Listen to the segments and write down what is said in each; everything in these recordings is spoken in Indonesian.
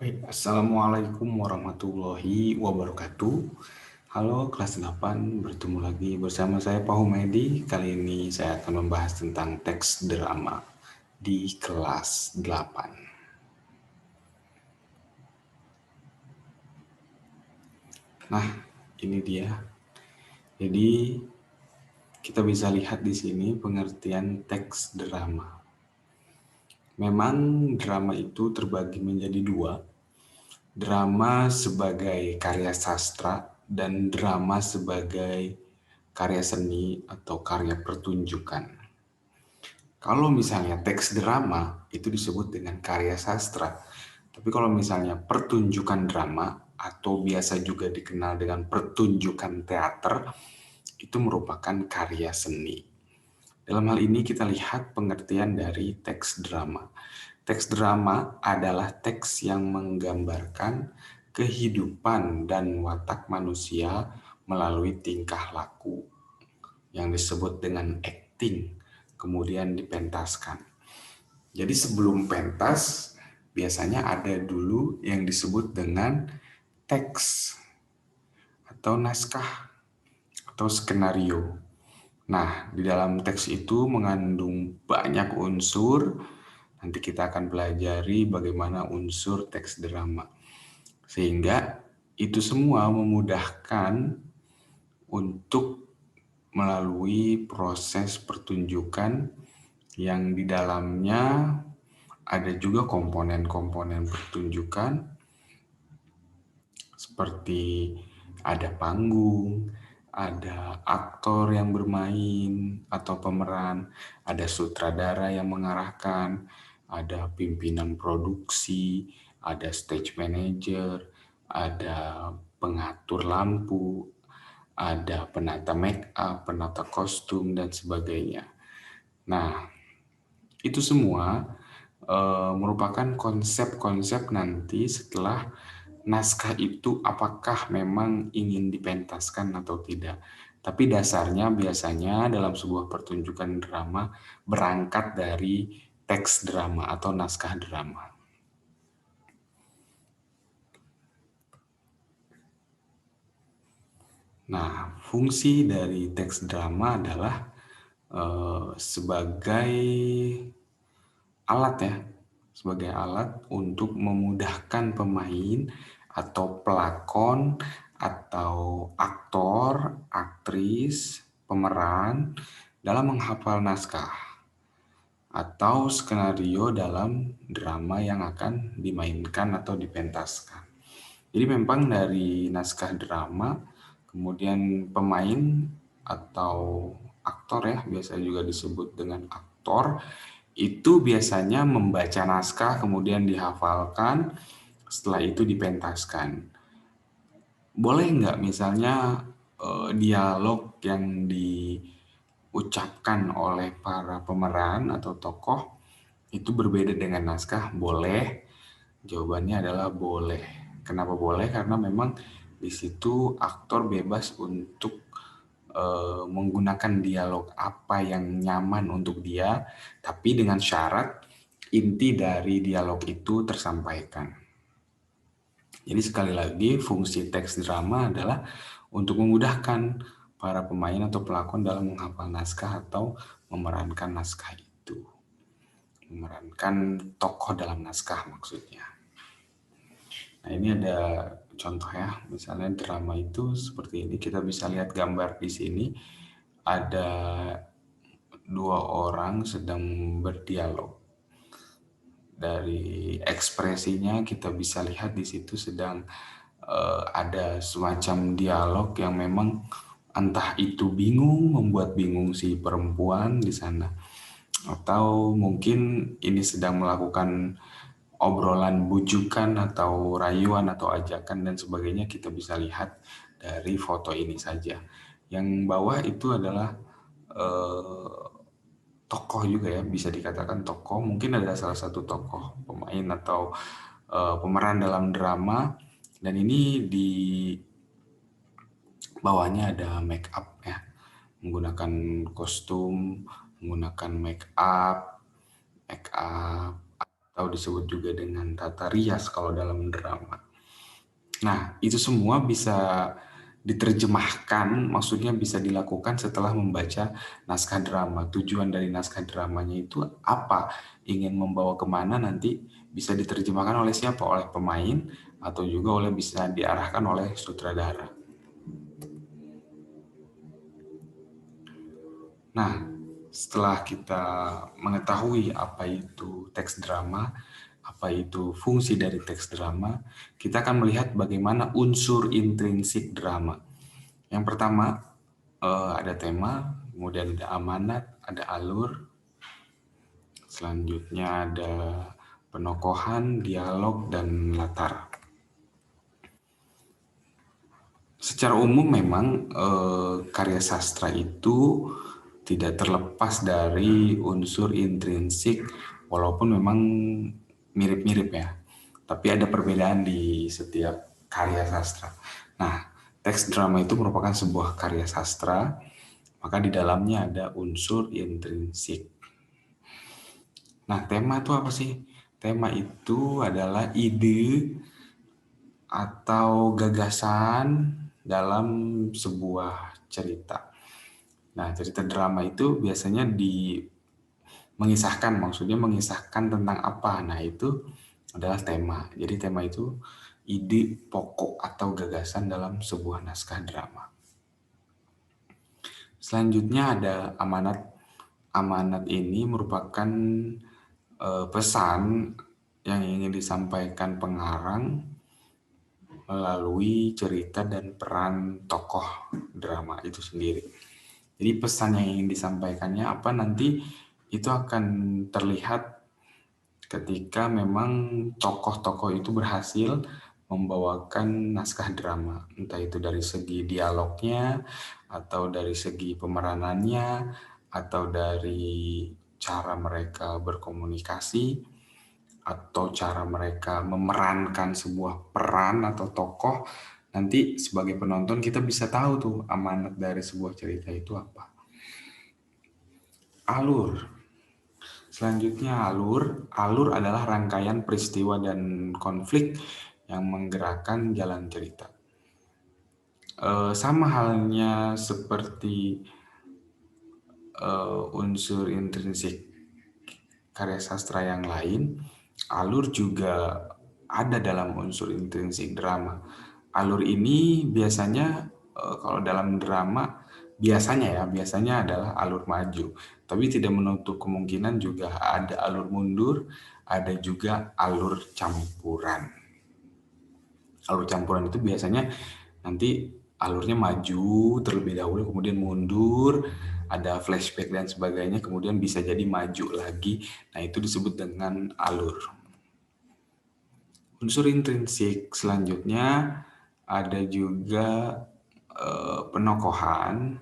Baik, Assalamualaikum warahmatullahi wabarakatuh. Halo kelas 8, bertemu lagi bersama saya Pak Humedi. Kali ini saya akan membahas tentang teks drama di kelas 8. Nah, ini dia. Jadi, kita bisa lihat di sini pengertian teks drama. Memang drama itu terbagi menjadi dua, drama sebagai karya sastra dan drama sebagai karya seni atau karya pertunjukan. Kalau misalnya teks drama itu disebut dengan karya sastra, tapi kalau misalnya pertunjukan drama atau biasa juga dikenal dengan pertunjukan teater itu merupakan karya seni. Dalam hal ini kita lihat pengertian dari teks drama. Teks drama adalah teks yang menggambarkan kehidupan dan watak manusia melalui tingkah laku yang disebut dengan acting, kemudian dipentaskan. Jadi sebelum pentas, biasanya ada dulu yang disebut dengan teks atau naskah atau skenario. Nah, di dalam teks itu mengandung banyak unsur. Nanti kita akan pelajari bagaimana unsur teks drama. Sehingga itu semua memudahkan untuk melalui proses pertunjukan yang di dalamnya ada juga komponen-komponen pertunjukan seperti ada panggung, ada aktor yang bermain atau pemeran, ada sutradara yang mengarahkan, ada pimpinan produksi, ada stage manager, ada pengatur lampu, ada penata make up, penata kostum, dan sebagainya. Nah, itu semua merupakan konsep-konsep nanti setelah naskah itu apakah memang ingin dipentaskan atau tidak. Tapi dasarnya biasanya dalam sebuah pertunjukan drama berangkat dari teks drama atau naskah drama. Nah, fungsi dari teks drama adalah sebagai alat ya, sebagai alat untuk memudahkan pemain atau pelakon atau aktor, aktris, pemeran dalam menghafal naskah atau skenario dalam drama yang akan dimainkan atau dipentaskan. Jadi memang dari naskah drama, kemudian pemain atau aktor ya, biasa juga disebut dengan aktor, itu biasanya membaca naskah kemudian dihafalkan, setelah itu dipentaskan. Boleh nggak misalnya dialog yang diucapkan oleh para pemeran atau tokoh itu berbeda dengan naskah? Boleh. Jawabannya adalah boleh. Kenapa boleh? Karena memang di situ aktor bebas untuk menggunakan dialog apa yang nyaman untuk dia, tapi dengan syarat inti dari dialog itu tersampaikan. Jadi sekali lagi fungsi teks drama adalah untuk memudahkan para pemain atau pelakon dalam menghafal naskah atau memerankan naskah itu. Memerankan tokoh dalam naskah maksudnya. Nah, ini ada contoh ya, misalnya drama itu seperti ini. Kita bisa lihat gambar di sini. Ada dua orang sedang berdialog. Dari ekspresinya kita bisa lihat di situ sedang ada semacam dialog yang memang entah itu bingung, membuat bingung si perempuan di sana, atau mungkin ini sedang melakukan obrolan bujukan atau rayuan atau ajakan dan sebagainya. Kita bisa lihat dari foto ini saja. Yang bawah itu adalah tokoh juga ya, bisa dikatakan tokoh. Mungkin ada salah satu tokoh pemain atau pemeran dalam drama. Dan ini di bawahnya ada make up ya, menggunakan kostum, menggunakan make up atau disebut juga dengan tata rias kalau dalam drama. Nah, itu semua bisa diterjemahkan, maksudnya bisa dilakukan setelah membaca naskah drama. Tujuan dari naskah dramanya itu apa? Ingin membawa kemana nanti bisa diterjemahkan oleh siapa? Oleh pemain atau juga bisa diarahkan oleh sutradara. Nah, setelah kita mengetahui apa itu teks drama, apa itu fungsi dari teks drama, kita akan melihat bagaimana unsur intrinsik drama. Yang pertama, ada tema, kemudian ada amanat, ada alur, selanjutnya ada penokohan, dialog, dan latar. Secara umum memang karya sastra itu tidak terlepas dari unsur intrinsik, walaupun memang mirip-mirip ya. Tapi ada perbedaan di setiap karya sastra. Nah, teks drama itu merupakan sebuah karya sastra, maka di dalamnya ada unsur intrinsik. Nah, tema itu apa sih? Tema itu adalah ide atau gagasan dalam sebuah cerita. Nah, cerita drama itu biasanya mengisahkan, maksudnya mengisahkan tentang apa. Nah, itu adalah tema. Jadi tema itu ide pokok atau gagasan dalam sebuah naskah drama. Selanjutnya ada amanat. Amanat ini merupakan pesan yang ingin disampaikan pengarang melalui cerita dan peran tokoh drama itu sendiri. Jadi pesan yang ingin disampaikannya apa nanti itu akan terlihat ketika memang tokoh-tokoh itu berhasil membawakan naskah drama, entah itu dari segi dialognya, atau dari segi pemeranannya, atau dari cara mereka berkomunikasi, atau cara mereka memerankan sebuah peran atau tokoh. Nanti sebagai penonton kita bisa tahu tuh amanat dari sebuah cerita itu apa. Alur. Selanjutnya alur. Alur adalah rangkaian peristiwa dan konflik yang menggerakkan jalan cerita. Sama halnya seperti unsur intrinsik karya sastra yang lain, alur juga ada dalam unsur intrinsik drama. Alur ini biasanya kalau dalam drama biasanya adalah alur maju, tapi tidak menutup kemungkinan juga ada alur mundur, ada juga alur campuran. Alur campuran itu biasanya nanti alurnya maju terlebih dahulu, kemudian mundur, ada flashback dan sebagainya, kemudian bisa jadi maju lagi. Nah, itu disebut dengan alur. Unsur intrinsik selanjutnya ada juga penokohan,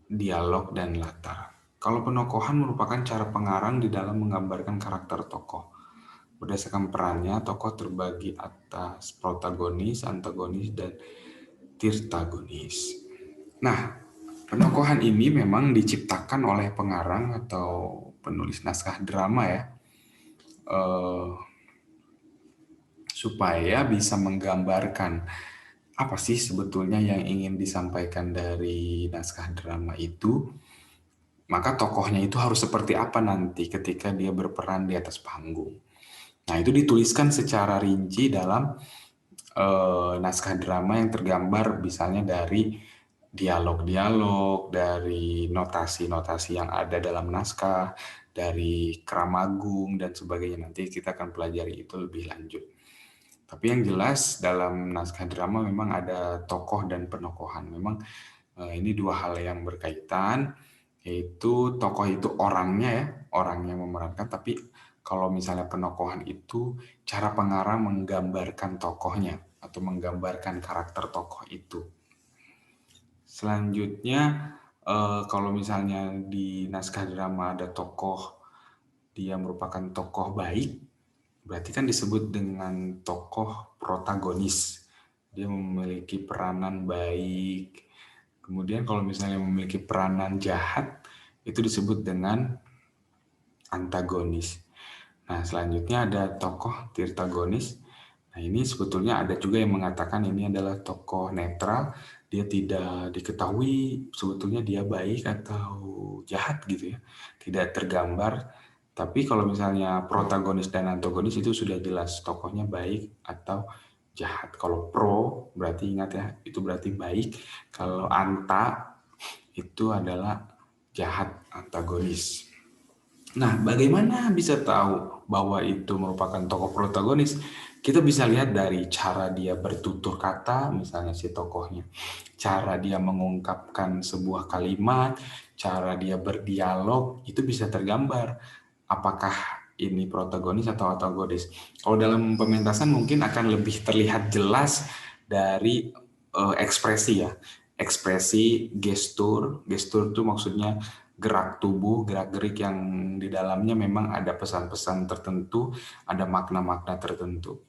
dialog, dan latar. Kalau penokohan merupakan cara pengarang di dalam menggambarkan karakter tokoh. Berdasarkan perannya, tokoh terbagi atas protagonis, antagonis, dan tirtagonis. Nah, penokohan ini memang diciptakan oleh pengarang atau penulis naskah drama ya, supaya bisa menggambarkan apa sih sebetulnya yang ingin disampaikan dari naskah drama itu. Maka tokohnya itu harus seperti apa nanti ketika dia berperan di atas panggung. Nah, itu dituliskan secara rinci dalam naskah drama yang tergambar misalnya dari dialog-dialog, dari notasi-notasi yang ada dalam naskah, dari kramagung dan sebagainya. Nanti kita akan pelajari itu lebih lanjut. Tapi yang jelas dalam naskah drama memang ada tokoh dan penokohan. Memang ini dua hal yang berkaitan, yaitu tokoh itu orangnya ya, orang yang memerankan, tapi kalau misalnya penokohan itu cara pengarang menggambarkan tokohnya atau menggambarkan karakter tokoh itu. Selanjutnya, kalau misalnya di naskah drama ada tokoh, dia merupakan tokoh baik, berarti kan disebut dengan tokoh protagonis. Dia memiliki peranan baik. Kemudian kalau misalnya memiliki peranan jahat, itu disebut dengan antagonis. Nah, selanjutnya ada tokoh tirtagonis. Nah, ini sebetulnya ada juga yang mengatakan ini adalah tokoh netral, dia tidak diketahui sebetulnya dia baik atau jahat gitu ya, tidak tergambar. Tapi kalau misalnya protagonis dan antagonis itu sudah jelas tokohnya baik atau jahat. Kalau pro berarti ingat ya, itu berarti baik. Kalau anta itu adalah jahat, antagonis. Nah, bagaimana bisa tahu bahwa itu merupakan tokoh protagonis? Kita bisa lihat dari cara dia bertutur kata, misalnya si tokohnya, cara dia mengungkapkan sebuah kalimat, cara dia berdialog, itu bisa tergambar apakah ini protagonis atau antagonis. Kalau dalam pementasan mungkin akan lebih terlihat jelas dari ekspresi ya, ekspresi, gestur. Gestur itu maksudnya gerak tubuh, gerak-gerik yang di dalamnya memang ada pesan-pesan tertentu, ada makna-makna tertentu.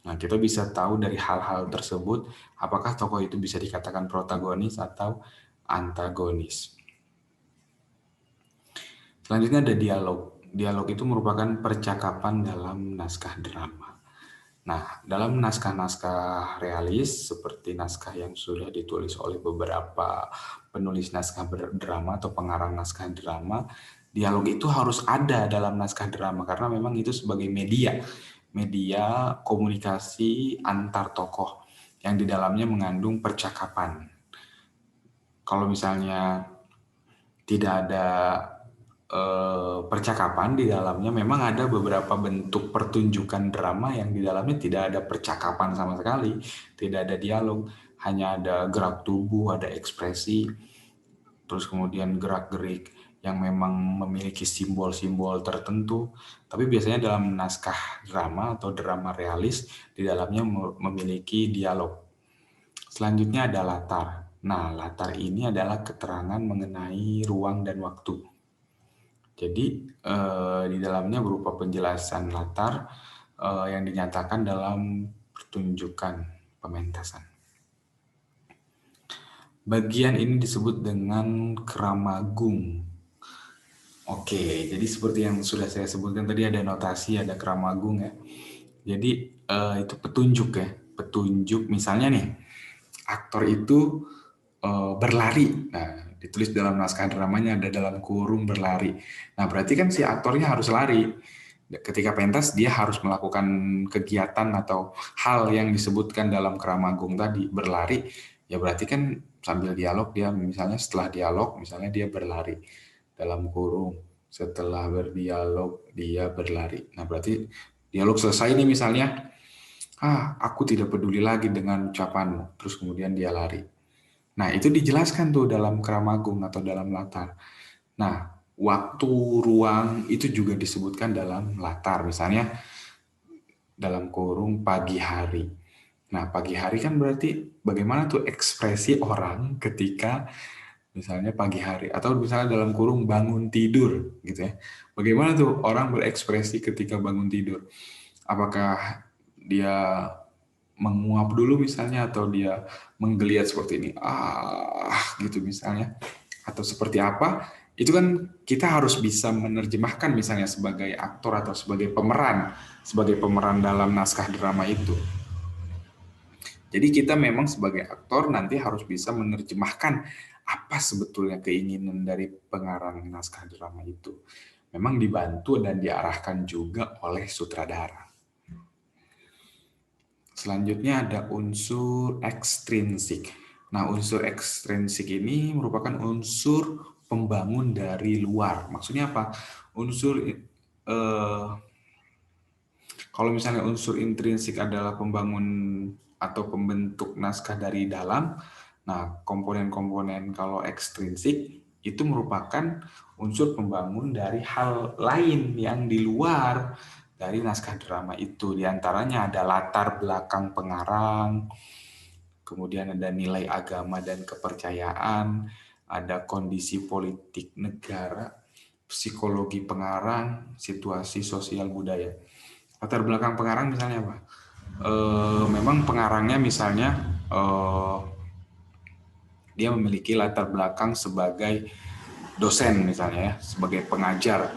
Nah, kita bisa tahu dari hal-hal tersebut apakah tokoh itu bisa dikatakan protagonis atau antagonis. Selanjutnya ada dialog. Dialog itu merupakan percakapan dalam naskah drama. Nah, dalam naskah-naskah realis seperti naskah yang sudah ditulis oleh beberapa penulis naskah drama atau pengarang naskah drama, dialog itu harus ada dalam naskah drama karena memang itu sebagai media komunikasi antar tokoh yang di dalamnya mengandung percakapan. Kalau misalnya tidak ada percakapan di dalamnya, memang ada beberapa bentuk pertunjukan drama yang di dalamnya tidak ada percakapan sama sekali, tidak ada dialog, hanya ada gerak tubuh, ada ekspresi, terus kemudian gerak-gerik yang memang memiliki simbol-simbol tertentu. Tapi biasanya dalam naskah drama atau drama realis di dalamnya memiliki dialog. Selanjutnya ada latar. Nah, latar ini adalah keterangan mengenai ruang dan waktu. Jadi di dalamnya berupa penjelasan latar yang dinyatakan dalam pertunjukan pementasan. Bagian ini disebut dengan keramagung. Oke, jadi seperti yang sudah saya sebutkan tadi ada notasi, ada keramagung ya. Jadi itu petunjuk ya, petunjuk misalnya nih aktor itu berlari. Nah, ditulis dalam naskah dramanya ada dalam kurung berlari. Nah, berarti kan si aktornya harus lari. Ketika pentas dia harus melakukan kegiatan atau hal yang disebutkan dalam keramagung tadi, berlari. Ya berarti kan sambil dialog dia misalnya setelah dialog misalnya dia berlari dalam kurung. Setelah berdialog dia berlari. Nah, berarti dialog selesai nih misalnya, aku tidak peduli lagi dengan ucapanmu. Terus kemudian dia lari. Nah, itu dijelaskan tuh dalam keramagung atau dalam latar. Nah, waktu, ruang itu juga disebutkan dalam latar. Misalnya dalam kurung pagi hari. Nah, pagi hari kan berarti bagaimana tuh ekspresi orang ketika misalnya pagi hari. Atau misalnya dalam kurung bangun tidur gitu ya. Bagaimana tuh orang berekspresi ketika bangun tidur. Apakah dia menguap dulu misalnya atau dia menggeliat seperti ini gitu misalnya atau seperti apa itu kan kita harus bisa menerjemahkan misalnya sebagai aktor atau sebagai pemeran dalam naskah drama itu. Jadi kita memang sebagai aktor nanti harus bisa menerjemahkan apa sebetulnya keinginan dari pengarang naskah drama itu. Memang dibantu dan diarahkan juga oleh sutradara. Selanjutnya ada unsur ekstrinsik. Nah, unsur ekstrinsik ini merupakan unsur pembangun dari luar. Maksudnya apa? Kalau misalnya unsur intrinsik adalah pembangun atau pembentuk naskah dari dalam, nah komponen-komponen kalau ekstrinsik itu merupakan unsur pembangun dari hal lain yang di luar dari naskah drama itu. Di antaranya ada latar belakang pengarang, kemudian ada nilai agama dan kepercayaan, ada kondisi politik negara, psikologi pengarang, situasi sosial budaya. Latar belakang pengarang misalnya apa? Memang pengarangnya misalnya dia memiliki latar belakang sebagai dosen misalnya ya, sebagai pengajar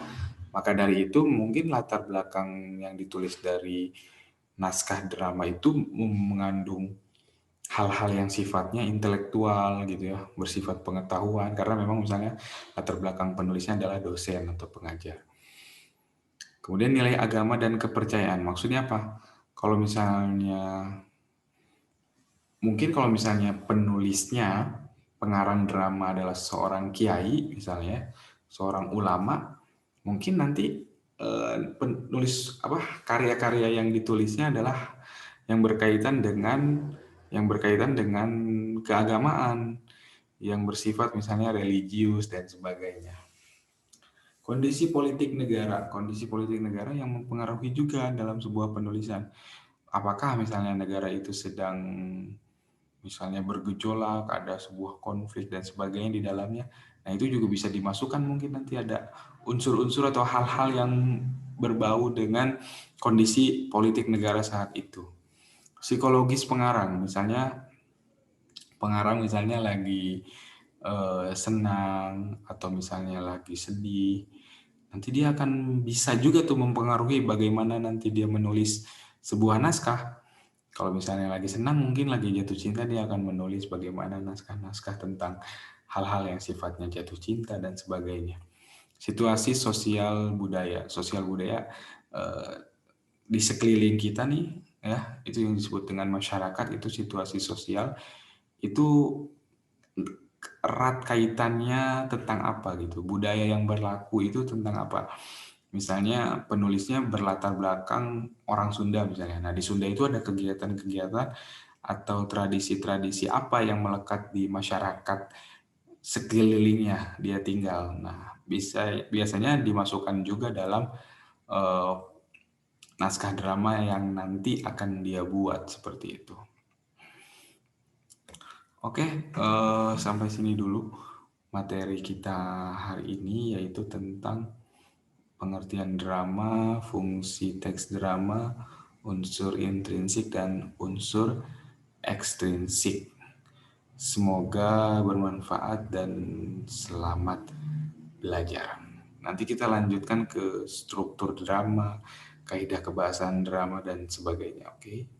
Maka dari itu mungkin latar belakang yang ditulis dari naskah drama itu mengandung hal-hal yang sifatnya intelektual gitu ya, bersifat pengetahuan karena memang misalnya latar belakang penulisnya adalah dosen atau pengajar. Kemudian nilai agama dan kepercayaan. Maksudnya apa? Kalau misalnya mungkin kalau misalnya penulisnya pengarang drama adalah seorang kiai misalnya, seorang ulama, mungkin nanti penulis apa karya-karya yang ditulisnya adalah yang berkaitan dengan keagamaan yang bersifat misalnya religius dan sebagainya. Kondisi politik negara yang mempengaruhi juga dalam sebuah penulisan. Apakah misalnya negara itu sedang misalnya bergejolak, ada sebuah konflik dan sebagainya di dalamnya. Nah, itu juga bisa dimasukkan mungkin nanti ada unsur-unsur atau hal-hal yang berbau dengan kondisi politik negara saat itu. Psikologis pengarang, misalnya lagi senang atau misalnya lagi sedih, nanti dia akan bisa juga tuh mempengaruhi bagaimana nanti dia menulis sebuah naskah. Kalau misalnya lagi senang, mungkin lagi jatuh cinta, dia akan menulis bagaimana naskah-naskah tentang hal-hal yang sifatnya jatuh cinta dan sebagainya. Situasi sosial budaya eh, di sekeliling kita nih, ya itu yang disebut dengan masyarakat, itu situasi sosial itu erat kaitannya tentang apa gitu, budaya yang berlaku itu tentang apa. Misalnya penulisnya berlatar belakang orang Sunda misalnya. Nah, di Sunda itu ada kegiatan-kegiatan atau tradisi-tradisi apa yang melekat di masyarakat sekelilingnya dia tinggal. Nah, biasanya dimasukkan juga dalam eh, naskah drama yang nanti akan dia buat seperti itu. Oke, sampai sini dulu materi kita hari ini, yaitu tentang pengertian drama, fungsi teks drama, unsur intrinsik dan unsur ekstrinsik. Semoga bermanfaat dan selamat belajar. Nanti kita lanjutkan ke struktur drama, kaidah kebahasaan drama dan sebagainya, oke?